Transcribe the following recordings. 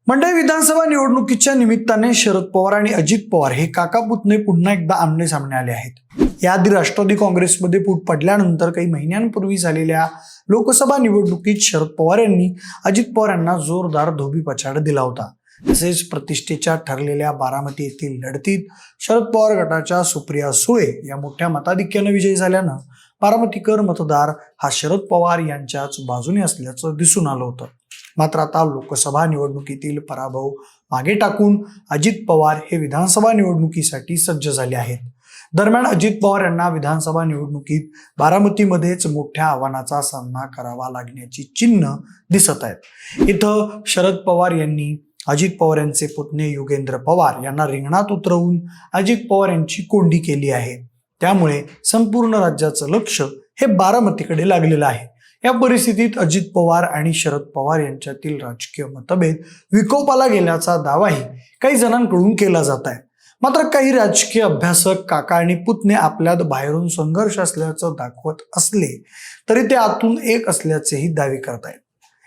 मंडई विधानसभा निवडणुकीच्या निमित्ताने शरद पवार आणि अजित पवार हे काका पुतणे पुन्हा एकदा आमने सामने आले आहेत। याआधी राष्ट्रवादी काँग्रेसमध्ये फूट पडल्यानंतर काही महिन्यांपूर्वी झालेल्या लोकसभा निवडणुकीत शरद पवार यांनी अजित पवार यांना जोरदार धोबीपछाड दिला होता। तसेच प्रतिष्ठेच्या ठरलेल्या बारामती येथील लढतीत शरद पवार गटाच्या सुप्रिया सुळे या मोठ्या मताधिक्याने विजयी झाल्यानं बारामतीकर मतदार हा शरद पवार यांच्याच बाजूने असल्याचं दिसून आलं होतं। मात्र आता लोकसभा निवडणुकीतील पराभव मागे टाकून अजित पवार हे विधानसभा निवडणुकीसाठी सज्ज झाले आहेत। दरम्यान अजित पवार यांना विधानसभा निवडणुकीत बारामतीमध्येच मोठ्या आव्हानाचा सामना करावा लागण्याची चिन्ह दिसत आहेत। इथं शरद पवार यांनी अजित पवार यांचे पुतणे युगेंद्र पवार यांना रिंगणात उतरवून अजित पवार यांची कोंडी केली आहे। त्यामुळे संपूर्ण राज्याचं लक्ष हे बारामतीकडे लागलेलं आहे। या परिस्थितीत अजित पवार आणि शरद पवार यांच्यातील राजकीय मतभेद विकोपाला गेल्याचा दावाही काही जणांकडून केला जात आहे। मात्र काही राजकीय अभ्यासक काका आणि पुतणे आपल्यात बाहेरून संघर्ष असल्याचं दाखवत असले तरी ते आतून एक असल्याचेही दावे करत आहेत।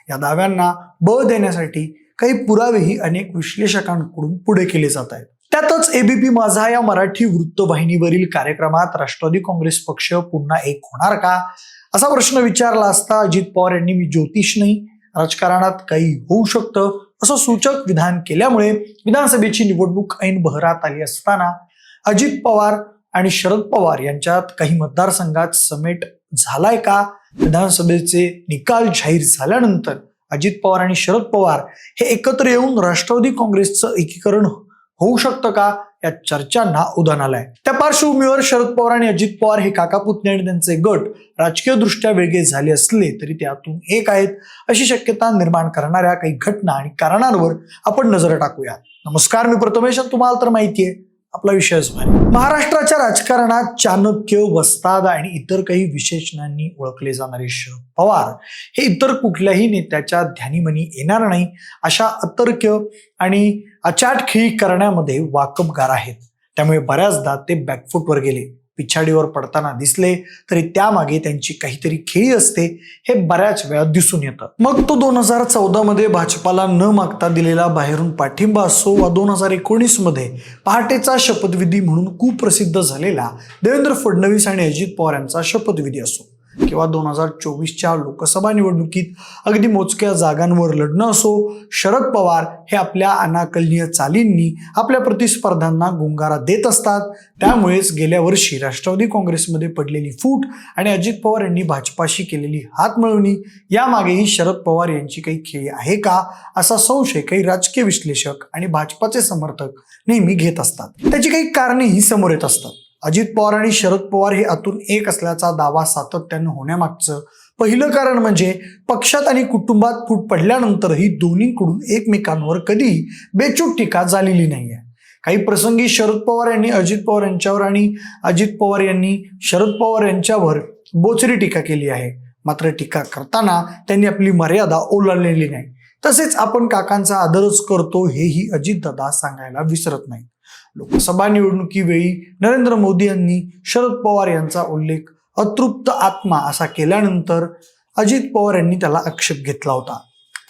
या दाव्यांना बळ देण्यासाठी काही पुरावेही अनेक विश्लेषकांकडून पुढे केले जात आहेत। त्यातच एबीपी माझा या मराठी वृत्तवाहिनीवरील कार्यक्रमात राष्ट्रवादी काँग्रेस पक्ष पुन्हा एक होणार का असा प्रश्न विचारला असता अजित पवार यांनी मी ज्योतिष नाही, राजकारणात काही होऊ शकतं असं सूचक विधान केल्यामुळे विधानसभेची निवडणूक ऐन बहरात आली असताना अजित पवार आणि शरद पवार यांच्यात काही मतदारसंघात समेट झालाय का? विधानसभेचे निकाल जाहीर झाल्यानंतर अजित पवार आणि शरद पवार हे एकत्र येऊन राष्ट्रवादी काँग्रेसचं एकीकरण होऊ शकतं का या चर्चांना उधाण आलंय। त्या पार्श्वभूमीवर शरद पवार आणि अजित पवार हे काका पुतणे आणि त्यांचे गट राजकीय दृष्ट्या वेगळे झाले असले तरी त्यातून एक आहेत अशी शक्यता निर्माण करणाऱ्या काही घटना आणि कारणांवर आपण नजर टाकूया। नमस्कार, मी प्रथमेश, तुम्हाला तर माहितीये आपला विषयच भारी। महाराष्ट्राच्या राजकारणात चाणक्य, वस्ताद आणि इतर काही विशेषणांनी ओळखले जाणारे शरद पवार हे इतर कुठल्याही नेत्याच्या ध्यानीमनी येणार नाही अशा अतर्क आणि अचाट खेळी करण्यामध्ये वाकबगार आहेत। त्यामुळे बऱ्याचदा ते बॅकफुटवर गेले, पिछाडीवर पडताना दिसले तरी त्यामागे त्यांची काहीतरी खेळी असते हे बऱ्याच वेळा दिसून येतं। मग तो 2014 मध्ये भाजपाला न मागता दिलेला बाहेरून पाठिंबा असो वा 2019 मध्ये पहाटेचा शपथविधी म्हणून कुप्रसिद्ध झालेला देवेंद्र फडणवीस आणि अजित पवार यांचा शपथविधी असो किंवा 2024च्या लोकसभा निवडणुकीत अगदी मोजक्या जागांवर लढणं असो, शरद पवार हे आपल्या अनाकलनीय चालींनी आपल्या प्रतिस्पर्ध्यांना गुंगारा देत असतात। त्यामुळेच गेल्या वर्षी राष्ट्रवादी काँग्रेसमध्ये पडलेली फूट आणि अजित पवार यांनी भाजपाशी केलेली हातमिळवणी यामागेही शरद पवार यांची काही खेळी आहे का असा संशय काही राजकीय विश्लेषक आणि भाजपाचे समर्थक नेहमी घेत असतात। त्याची काही कारणेही समोर येत असतात। अजित पवार आणि शरद पवार हे आतून एक असल्याचा दावा सातत्याने होण्यामागचं पहिलं कारण म्हणजे पक्षात आणि कुटुंबात फूट पडल्यानंतरही दोन्हीकडून एकमेकांवर कधीही बेचूक टीका झालेली नाहीये। काही प्रसंगी शरद पवार यांनी अजित पवार यांच्यावर आणि अजित पवार यांनी शरद पवार यांच्यावर बोचरी टीका केली आहे। मात्र टीका करताना त्यांनी आपली मर्यादा ओलांडलेली नाही। तसेच आपण काकांचा आदरच करतो हेही अजितदादा सांगायला विसरत नाही। लोकसभा निवडणुकीवेळी नरेंद्र मोदी यांनी शरद पवार यांचा उल्लेख अतृप्त आत्मा असा केल्यानंतर अजित पवार यांनी त्याला आक्षेप घेतला होता।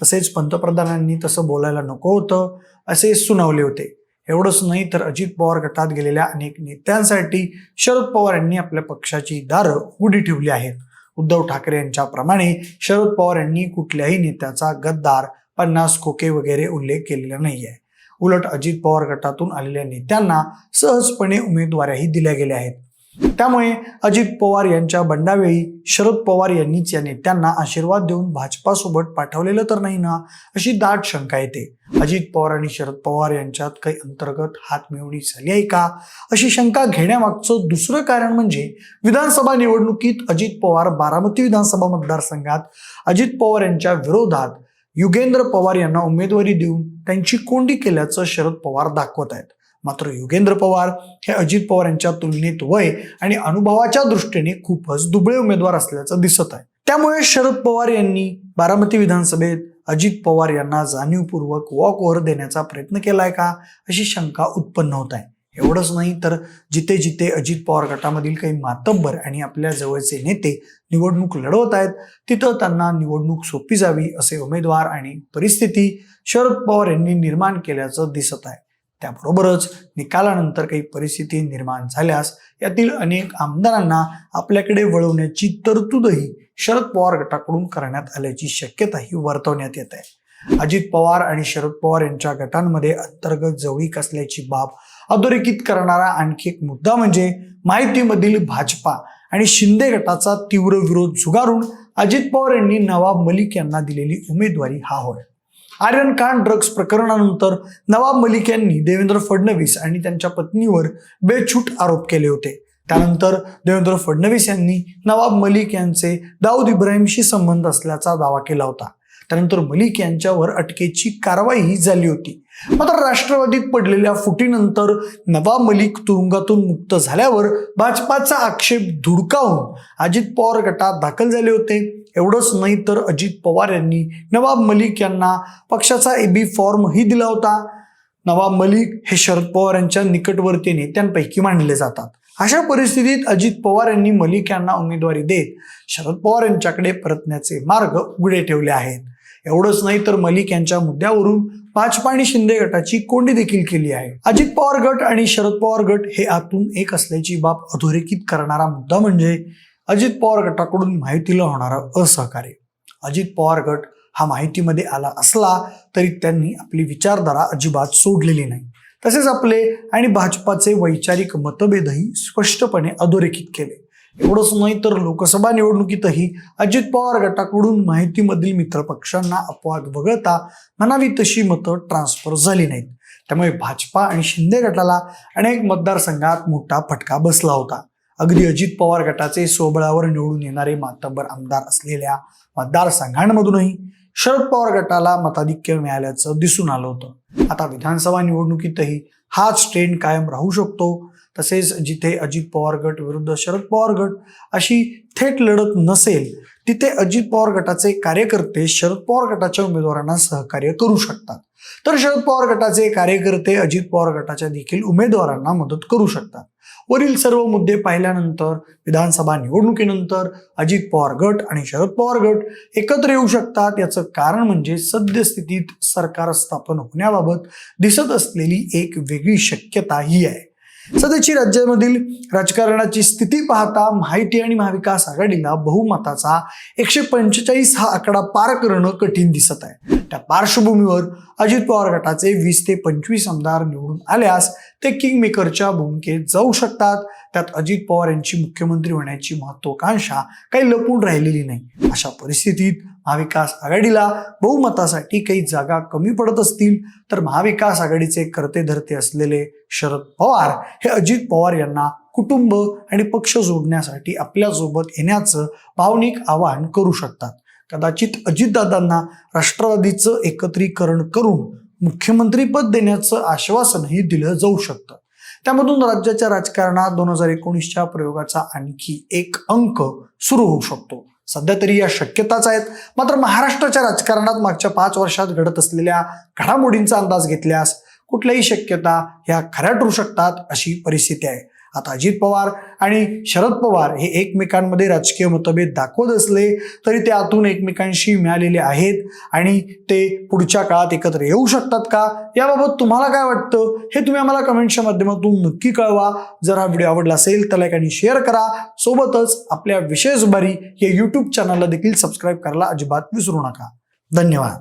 तसेच पंतप्रधानांनी तसं बोलायला नको होतं असे सुनावले होते। एवढंच नाही तर अजित पवार गटात गेलेल्या अनेक नेत्यांसाठी शरद पवार यांनी आपल्या पक्षाची दारं उघडी ठेवली आहेत। उद्धव ठाकरे यांच्याप्रमाणे शरद पवार यांनी कुठल्याही नेत्याचा गद्दार, 50 खोके वगैरे उल्लेख केलेला नाहीये। उलट अजित पवार गटातून आलेल्या नेत्यांना सहजपणे उमेदवाऱ्याही दिल्या गेल्या आहेत। त्यामुळे अजित पवार यांच्या बंडावेळी शरद पवार यांनीच या नेत्यांना आशीर्वाद देऊन भाजपासोबत पाठवलेलं तर नाही ना अशी दाट शंका येते। अजित पवार आणि शरद पवार यांच्यात काही अंतर्गत हातमिळवणी झाली आहे का अशी शंका घेण्यामागचं दुसरं कारण म्हणजे विधानसभा निवडणुकीत अजित पवार बारामती विधानसभा मतदारसंघात अजित पवार यांच्या विरोधात युगेंद्र पवार यांना उमेदवारी देऊन त्यांची कोंडी केल्याचं शरद पवार दाखवत आहेत। मात्र युगेंद्र पवार हे अजित पवार यांच्या तुलनेत वय आणि अनुभवाच्या दृष्टीने खूपच दुबळे उमेदवार असल्याचं दिसत आहे। त्यामुळे शरद पवार यांनी बारामती विधानसभेत अजित पवार यांना जाणीवपूर्वक वॉकओव्हर देण्याचा प्रयत्न केलाय का अशी शंका उत्पन्न होत आहे। एवढंच नाही तर जिथे जिथे अजित पवार गटामधील काही मातब्बर आणि आपल्या जवळचे नेते निवडणूक लढवत आहेत तिथं त्यांना निवडणूक सोपी जावी असे उमेदवार आणि परिस्थिती शरद पवार यांनी निर्माण केल्याचं दिसत आहे. त्याबरोबरच निकालानंतर काही परिस्थिती निर्माण झाल्यास यातील अनेक आमदारांना आपल्याकडे वळवण्याची तरतूदही शरद पवार गटाकडून करण्यात आल्याची शक्यताही वर्तवण्यात येत आहे. अजित पवार आणि शरद पवार यांच्या गटांमध्ये अंतर्गत जवळीक असल्याची बाब अधोरेखित करणारा आणखी एक मुद्दा म्हणजे माहितीमधील भाजपा आणि शिंदे गटाचा तीव्र विरोध झुगारून अजित पवार यांनी नवाब मलिक यांना दिलेली उमेदवारी हा होय. आर्यन खान ड्रग्ज प्रकरणानंतर नवाब मलिक यांनी देवेंद्र फडणवीस आणि त्यांच्या पत्नीवर बेछूट आरोप केले होते. त्यानंतर देवेंद्र फडणवीस यांनी नवाब मलिक यांचे दाऊद इब्राहिमशी संबंध असल्याचा दावा केला होता. त्यानंतर मलिक यांच्यावर अटकेची कारवाई झाली होती. मात्र राष्ट्रवादीत पडलेल्या फुटीनंतर नवाब मलिक तुरुंगातून मुक्त झाल्यावर भाजपाचा आक्षेप धुडकावून अजित पवार गटात दाखल झाले होते. एवढंच नाही तर अजित पवार यांनी नवाब मलिक यांना पक्षाचा AB फॉर्मही दिला होता. नवाब मलिक हे शरद पवार यांच्या निकटवर्ती नेत्यांपैकी मानले जातात. अशा परिस्थितीत अजित पवार यांनी मलिक यांना उमेदवारी देत शरद पवार यांच्याकडे परतण्याचे मार्ग उघडे ठेवले आहेत. एवढंच नाही तर मलिक यांच्या मुद्द्यावरून भाजपा आणि शिंदे गटाची कोंडी देखील केली आहे. अजित पवार गट आणि शरद पवार गट हे आतून एक असल्याची बाब अधोरेखित करणारा मुद्दा म्हणजे अजित पवार गटाकडून माहितीला होणारा असहकार्य. अजित पवार गट हा माहितीमध्ये आला असला तरी त्यांनी आपली विचारधारा अजिबात सोडलेली नाही. तसेच आपले आणि भाजपाचे वैचारिक मतभेदही स्पष्टपणे अधोरेखित केले. एवढंच नाही तर लोकसभा निवडणुकीतही अजित पवार गटाकडून माहितीमधील मित्रपक्षांना अपवाद वगळता म्हणावी तशी मतं ट्रान्सफर झाली नाहीत. त्यामुळे भाजपा आणि शिंदे गटाला अनेक मतदारसंघात मोठा फटका बसला होता. अगदी अजित पवार गटाचे स्वबळावर निवडून येणारे मातब्बर आमदार असलेल्या मतदारसंघांमधूनही शरद पवार गटाला मताधिक्य मिळाल्याचं दिसून आलं होतं. आता विधानसभा निवडणुकीतही हाच ट्रेंड कायम राहू शकतो. तसेच जिथे अजित पवार गट विरुद्ध शरद पवार गट अशी थेट लढत नसेल तिथे अजित पवार गटाचे कार्यकर्ते शरद पवार गटाच्या उमेदवारांना सहकार्य करू शकतात, तर शरद पवार गटाचे कार्यकर्ते अजित पवार गटाच्या देखील उमेदवारांना मदत करू शकतात. वरील सर्व मुद्दे पाहिल्यानंतर विधानसभा निवडणुकीनंतर अजित पवार गट आणि शरद पवार गट एकत्र येऊ शकतात. याचं कारण म्हणजे सद्यस्थितीत सरकार स्थापन होण्याबाबत दिसत असलेली एक वेगळी शक्यता ही आहे. सध्याची राज्यामधील राजकारणाची स्थिती पाहता महायुती आणि महाविकास आघाडीला बहुमताचा 145 हा आकडा पार करणं कठीण दिसत आहे. त्या पार्श्वभूमीवर अजित पवार गटाचे 20 ते 25 आमदार निवडून आल्यास ते किंगमेकरच्या भूमिकेत जाऊ शकतात. त्यात अजित पवार यांची मुख्यमंत्री होण्याची महत्वाकांक्षा काही लपून राहिलेली नाही. अशा परिस्थितीत महाविकास आघाडीला बहुमतासाठी काही जागा कमी पडत असतील तर महाविकास आघाडीचे कर्ते धरते असलेले शरद पवार हे अजित पवार यांना कुटुंब आणि पक्ष जोडण्यासाठी आपल्यासोबत येण्याचं भावनिक आवाहन करू शकतात. कदाचित अजितदादांना राष्ट्रवादीचं एकत्रीकरण करून मुख्यमंत्रीपद देण्याचं आश्वासनही दिलं जाऊ शकतं. त्यामधून राज्याच्या राजकारणात 2019च्या प्रयोगाचा आणखी एक अंक सुरू होऊ शकतो. सध्या तरी या शक्यताच आहेत. मात्र महाराष्ट्राच्या राजकारणात मागच्या 5 वर्षात घडत असलेल्या घडामोडींचा अंदाज घेतल्यास कुठल्याही शक्यता ह्या खऱ्या ठरू शकतात अशी परिस्थिती आहे. आता अजित पवार आणि शरद पवार हे एकमेकांमध्ये राजकीय मतभेद दाखवत असले तरी ते आतून एकमेकांशी मिळालेले आहेत आणि ते पुढच्या काळात एकत्र येऊ शकतात का, याबाबत तुम्हाला काय वाटतं हे तुम्ही आम्हाला कमेंटच्या माध्यमातून नक्की कळवा. जर हा व्हिडिओ आवडला असेल तर लाईक आणि शेअर करा. सोबतच आपल्या विशेष बारी या YouTube चॅनलला देखील सबस्क्राईब करायला अजिबात विसरू नका. धन्यवाद.